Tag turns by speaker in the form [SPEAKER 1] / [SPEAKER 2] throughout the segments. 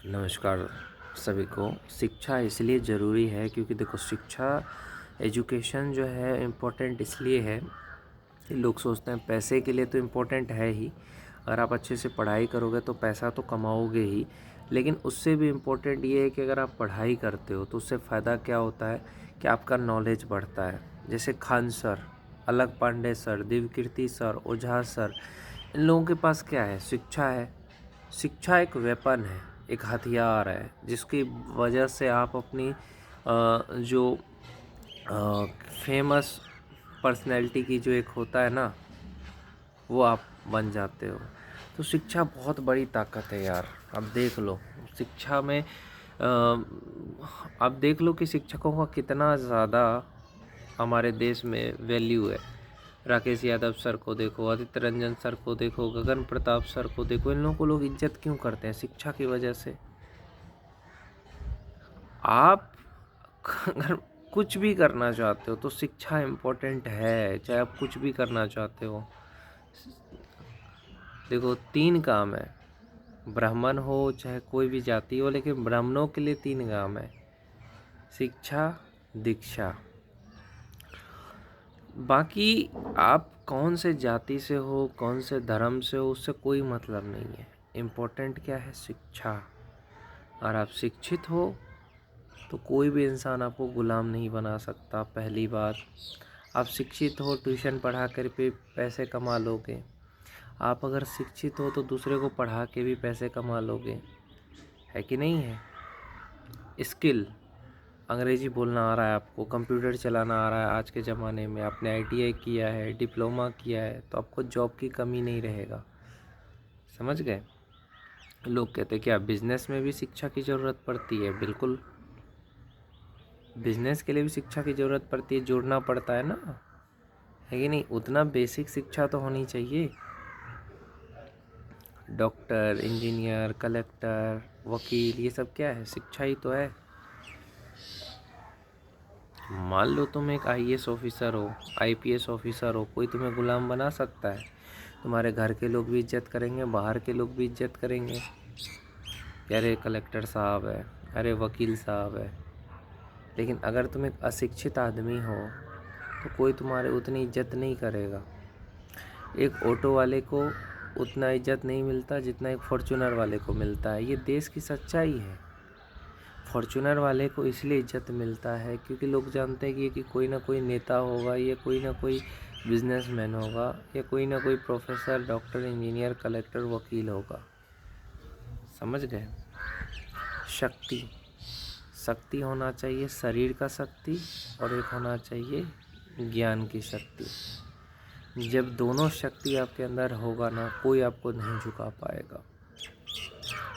[SPEAKER 1] नमस्कार सभी को। शिक्षा इसलिए ज़रूरी है क्योंकि देखो शिक्षा एजुकेशन जो है इम्पोर्टेंट इसलिए है कि लोग सोचते हैं पैसे के लिए तो इम्पोर्टेंट है ही। अगर आप अच्छे से पढ़ाई करोगे तो पैसा तो कमाओगे ही, लेकिन उससे भी इम्पोर्टेंट ये है कि अगर आप पढ़ाई करते हो तो उससे फ़ायदा क्या होता है कि आपका नॉलेज बढ़ता है। जैसे खान सर, अलग पांडे सर, दिव्यकीर्ति सर, ओझा सर, इन लोगों के पास क्या है? शिक्षा है। शिक्षा एक वेपन है, एक हथियार है, जिसकी वजह से आप अपनी जो फेमस पर्सनैलिटी की जो एक होता है ना, वो आप बन जाते हो। तो शिक्षा बहुत बड़ी ताकत है यार। अब देख लो शिक्षा में आप देख लो कि शिक्षकों का कितना ज़्यादा हमारे देश में वैल्यू है। राकेश यादव सर को देखो, आदित्य रंजन सर को देखो, गगन प्रताप सर को देखो, इन लोगों को लोग इज्जत क्यों करते हैं? शिक्षा की वजह से। आप अगर कुछ भी करना चाहते हो तो शिक्षा इम्पोर्टेंट है, चाहे आप कुछ भी करना चाहते हो। देखो 3 काम है, ब्राह्मण हो चाहे कोई भी जाति हो, लेकिन ब्राह्मणों के लिए 3 काम है, शिक्षा, दीक्षा। बाकी आप कौन से जाति से हो, कौन से धर्म से हो, उससे कोई मतलब नहीं है। इम्पोर्टेंट क्या है? शिक्षा। और आप शिक्षित हो तो कोई भी इंसान आपको गुलाम नहीं बना सकता। पहली बात, आप शिक्षित हो, ट्यूशन पढ़ा कर पे पैसे कमा लोगे। आप अगर शिक्षित हो तो दूसरे को पढ़ा के भी पैसे कमा लोगे, है कि नहीं है? स्किल, अंग्रेजी बोलना आ रहा है आपको, कंप्यूटर चलाना आ रहा है, आज के ज़माने में आपने आईटीआई किया है, डिप्लोमा किया है, तो आपको जॉब की कमी नहीं रहेगा। समझ गए? लोग कहते हैं कि आप बिजनेस में भी शिक्षा की ज़रूरत पड़ती है। बिल्कुल, बिजनेस के लिए भी शिक्षा की ज़रूरत पड़ती है, जोड़ना पड़ता है ना, है कि नहीं? उतना बेसिक शिक्षा तो होनी चाहिए। डॉक्टर, इंजीनियर, कलेक्टर, वकील, ये सब क्या है? शिक्षा ही तो है। मान लो तुम एक आईएएस ऑफिसर हो, आईपीएस ऑफिसर हो, कोई तुम्हें गुलाम बना सकता है? तुम्हारे घर के लोग भी इज्जत करेंगे, बाहर के लोग भी इज्जत करेंगे कि अरे कलेक्टर साहब है, अरे वकील साहब है। लेकिन अगर तुम एक अशिक्षित आदमी हो तो कोई तुम्हारे उतनी इज्जत नहीं करेगा। एक ऑटो वाले को उतना इज्जत नहीं मिलता जितना एक फॉर्च्यूनर वाले को मिलता है। ये देश की सच्चाई है। फॉर्च्यूनर वाले को इसलिए इज्जत मिलता है क्योंकि लोग जानते हैं कि कोई ना कोई नेता होगा, या कोई ना कोई बिजनेसमैन होगा, या कोई ना कोई प्रोफेसर, डॉक्टर, इंजीनियर, कलेक्टर, वकील होगा। समझ गए? शक्ति, शक्ति होना चाहिए, शरीर का शक्ति, और एक होना चाहिए ज्ञान की शक्ति। जब दोनों शक्ति आपके अंदर होगा ना, कोई आपको नहीं झुका पाएगा।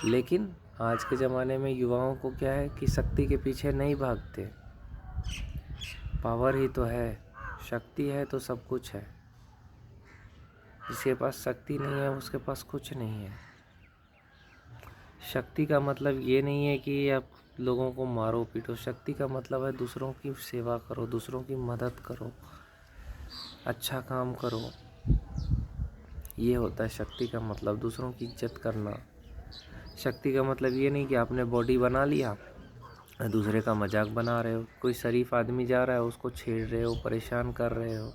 [SPEAKER 1] लेकिन आज के ज़माने में युवाओं को क्या है कि शक्ति के पीछे नहीं भागते। पावर ही तो है, शक्ति है तो सब कुछ है। जिसके पास शक्ति नहीं है उसके पास कुछ नहीं है। शक्ति का मतलब ये नहीं है कि आप लोगों को मारो पीटो। शक्ति का मतलब है दूसरों की सेवा करो, दूसरों की मदद करो, अच्छा काम करो। ये होता है शक्ति का मतलब, दूसरों की इज्जत करना। शक्ति का मतलब ये नहीं कि आपने बॉडी बना लिया, दूसरे का मजाक बना रहे हो। कोई शरीफ आदमी जा रहा है उसको छेड़ रहे हो, परेशान कर रहे हो,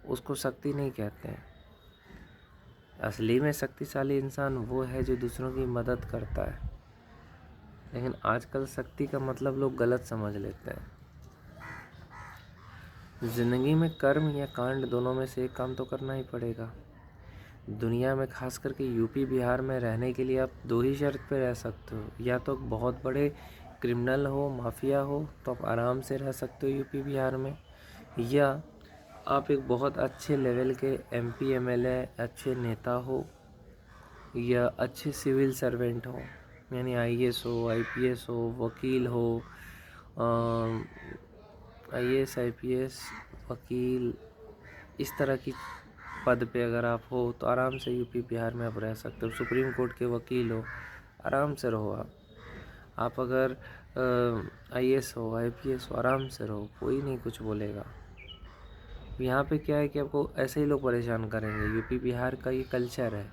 [SPEAKER 1] उसको शक्ति नहीं कहते हैं। असली में शक्तिशाली इंसान वो है जो दूसरों की मदद करता है। लेकिन आजकल शक्ति का मतलब लोग गलत समझ लेते हैं। ज़िंदगी में कर्म या कांड दोनों में से एक काम तो करना ही पड़ेगा। दुनिया में खास करके यूपी बिहार में रहने के लिए आप 2 ही शर्त पे रह सकते हो। या तो बहुत बड़े क्रिमिनल हो, माफिया हो, तो आप आराम से रह सकते हो यूपी बिहार में, या आप एक बहुत अच्छे लेवल के एमपी एमएलए, अच्छे नेता हो, या अच्छे सिविल सर्वेंट हो, यानी आईएएस हो, आईपीएस हो, वकील हो, आईएएस, आईपीएस, वकील, इस तरह की पद पे अगर आप हो तो आराम से यूपी बिहार में आप रह सकते हो। सुप्रीम कोर्ट के वकील हो, आराम से रहो आप अगर आईएएस हो, आईपीएस हो, आराम से रहो, कोई नहीं कुछ बोलेगा। यहाँ पे क्या है कि आपको ऐसे ही लोग परेशान करेंगे। यूपी बिहार का ये कल्चर है।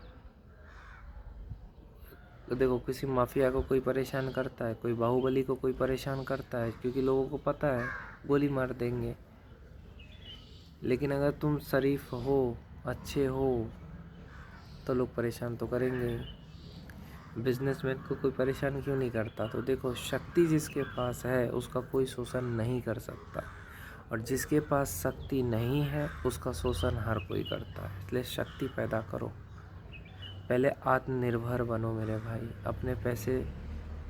[SPEAKER 1] देखो किसी माफिया को कोई परेशान करता है, कोई बाहुबली को कोई परेशान करता है, क्योंकि लोगों को पता है गोली मार देंगे। लेकिन अगर तुम शरीफ हो, अच्छे हो, तो लोग परेशान तो करेंगे ही। बिजनेसमैन को कोई परेशान क्यों नहीं करता? तो देखो, शक्ति जिसके पास है उसका कोई शोषण नहीं कर सकता, और जिसके पास शक्ति नहीं है उसका शोषण हर कोई करता है। इसलिए शक्ति पैदा करो, पहले आत्मनिर्भर बनो मेरे भाई। अपने पैसे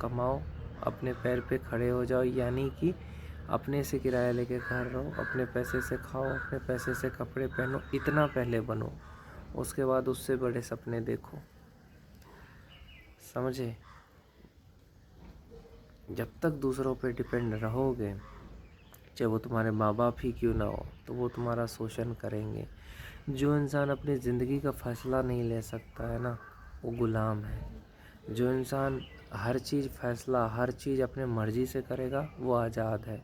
[SPEAKER 1] कमाओ, अपने पैर पे खड़े हो जाओ, यानी कि अपने से किराया लेके घर रहो, अपने पैसे से खाओ, अपने पैसे से कपड़े पहनो। इतना पहले बनो, उसके बाद उससे बड़े सपने देखो, समझे? जब तक दूसरों पे डिपेंड रहोगे, चाहे वो तुम्हारे माँ बाप ही क्यों ना हो, तो वो तुम्हारा शोषण करेंगे। जो इंसान अपनी ज़िंदगी का फैसला नहीं ले सकता है ना, वो गुलाम है। जो इंसान हर चीज़ अपने मर्जी से करेगा, वो आज़ाद है।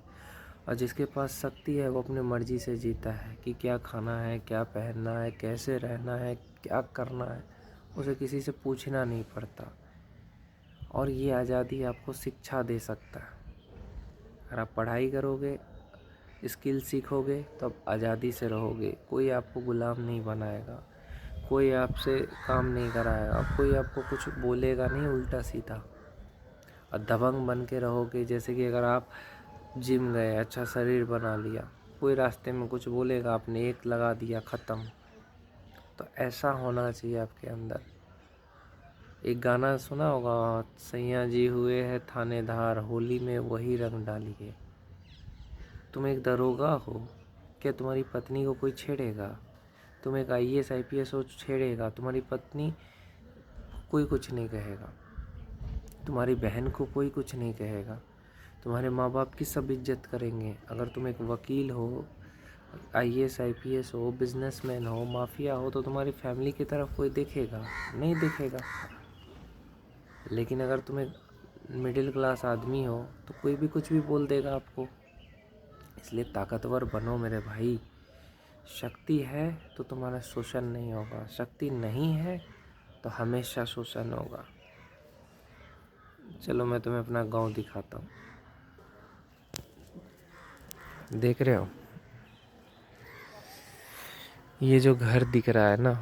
[SPEAKER 1] और जिसके पास शक्ति है, वो अपनी मर्जी से जीता है कि क्या खाना है, क्या पहनना है, कैसे रहना है, क्या करना है, उसे किसी से पूछना नहीं पड़ता। और ये आज़ादी आपको शिक्षा दे सकता है। अगर आप पढ़ाई करोगे, स्किल सीखोगे, तो आप आज़ादी से रहोगे। कोई आपको गुलाम नहीं बनाएगा, कोई आपसे काम नहीं कराएगा, कोई आपको कुछ बोलेगा नहीं उल्टा सीधा। और दबंग बन के रहोगे, जैसे कि अगर आप जिम गए, अच्छा शरीर बना लिया, कोई रास्ते में कुछ बोलेगा, आपने एक लगा दिया, ख़त्म। तो ऐसा होना चाहिए आपके अंदर। एक गाना सुना होगा, सैया जी हुए हैं थानेदार, होली में वही रंग डालिए। तुम एक दरोगा हो, क्या तुम्हारी पत्नी को कोई छेड़ेगा? तुम एक IAS IPS हो, छेड़ेगा तुम्हारी पत्नी, कोई कुछ नहीं कहेगा। तुम्हारी बहन को कोई कुछ नहीं कहेगा। तुम्हारे माँ बाप की सब इज्जत करेंगे। अगर तुम एक वकील हो, IAS IPS हो, बिजनेसमैन हो, माफिया हो, तो तुम्हारी फैमिली की तरफ कोई देखेगा नहीं? देखेगा। लेकिन अगर तुम एक मिडिल क्लास आदमी हो, तो कोई भी कुछ भी बोल देगा आपको। इसलिए ताकतवर बनो मेरे भाई। शक्ति है तो तुम्हारा शोषण नहीं होगा, शक्ति नहीं है तो हमेशा शोषण होगा। चलो मैं तुम्हें अपना गांव दिखाता हूँ। देख रहे हो, ये जो घर दिख रहा है ना,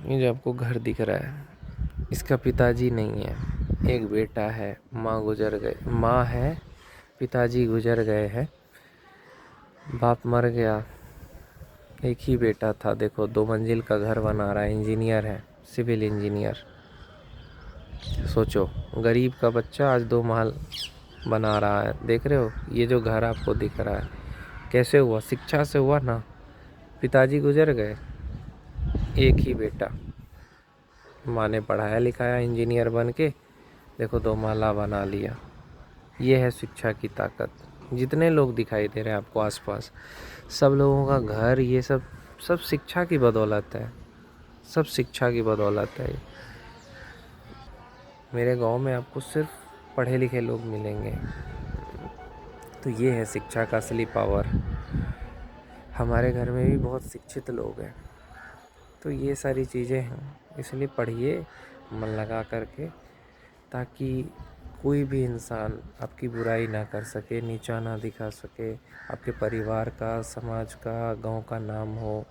[SPEAKER 1] ये जो आपको घर दिख रहा है, इसका पिताजी नहीं है, एक बेटा है। माँ गुजर गए, माँ है, पिताजी गुजर गए हैं, बाप मर गया, एक ही बेटा था। देखो 2 मंजिल का घर बना रहा है, इंजीनियर है, सिविल इंजीनियर। सोचो, गरीब का बच्चा आज 2 महल बना रहा है। देख रहे हो, ये जो घर आपको दिख रहा है कैसे हुआ? शिक्षा से हुआ ना। पिताजी गुजर गए, एक ही बेटा, माँ ने पढ़ाया लिखाया इंजीनियर बन के, देखो 2 महला बना लिया। ये है शिक्षा की ताकत। जितने लोग दिखाई दे रहे हैं आपको आसपास, सब लोगों का घर, ये सब शिक्षा की बदौलत है, सब शिक्षा की बदौलत है। मेरे गांव में आपको सिर्फ पढ़े लिखे लोग मिलेंगे। तो ये है शिक्षा का असली पावर। हमारे घर में भी बहुत शिक्षित लोग हैं। तो ये सारी चीज़ें हैं, इसलिए पढ़िए मन लगा करके, ताकि कोई भी इंसान आपकी बुराई ना कर सके, नीचा ना दिखा सके। आपके परिवार का, समाज का, गांव का नाम हो।